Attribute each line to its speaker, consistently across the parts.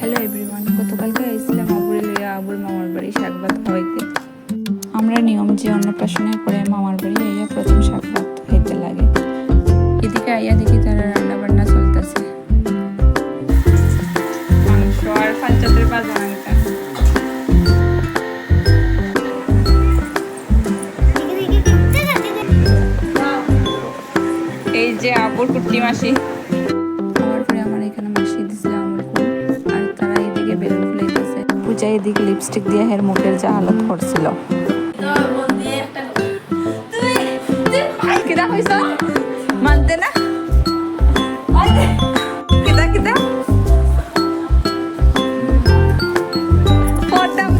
Speaker 1: Hello everyone, গতকালকে আইছিলাম আবুরে লইয়া আবুর মামার বাড়ি শাক ভাত খাওয়াইতে। আমরা নিয়ম যে অন্নপ্রাশনের পরে মামার বাড়ি আইয়া প্রথম শাক ভাত খাইতে লাগে। এদিকে আইয়া দেখি তারা রান্না বান্না চলতেছে। মাংস আর পাঞ্চাতের বাজার আনটা। এই যে আবুর কুট্টি মাসি। পূজা এদিকে লিপস্টিক দিয়ে হের মুখের যা হালত করছিল। কিদা হইছ মানতে না কিদা কিদা পড়তাম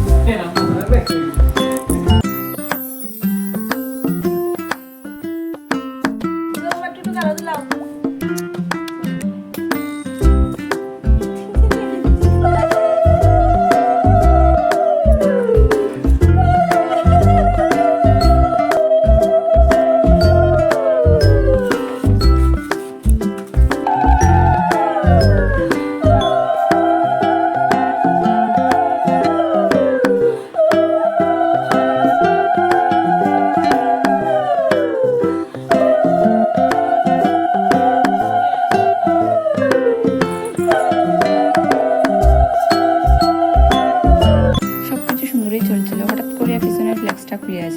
Speaker 1: চলছিল। হঠাৎ করে পিছনের ফ্লেক্সটা খুলিয়া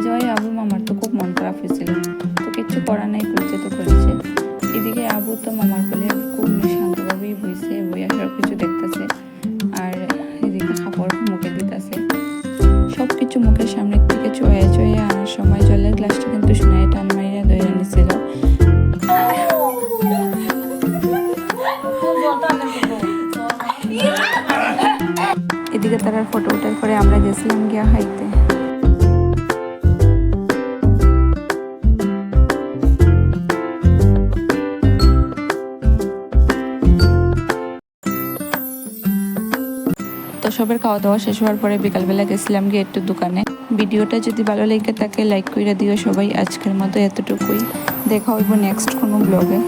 Speaker 1: যাওয়ায় আবুর মামার তো খুব মন খারাপ হয়েছিল। তো কিচ্ছু করার নাই, করছে তো করেছে। এদিকে আবু তো মামার কোলে খুব শান্তভাবেই বইছে, বইয়া সব কিছু দেখতেছে আর এদিকে খাবার মুখে দিতেছে। সব কিছু মুখের সামনের থেকে চয়ে আনার সময় জলের গ্লাসটা কিন্তু সোনায় টান মারিয়া ধরে নিছিল। এদিকে তারা ফটো ওঠার পরে আমরা গেছিলাম গিয়া খাইতে। তো সবার খাওয়া দাওয়া শেষ হওয়ার পরে বিকালবেলা গেছিলাম গিয়ে একটু দোকানে। ভিডিওটা যদি ভালো লেগে থাকে লাইক করে দিও সবাই। আজকের মতো এতটুকুই, দেখা হইব নেক্সট কোনো ব্লগে।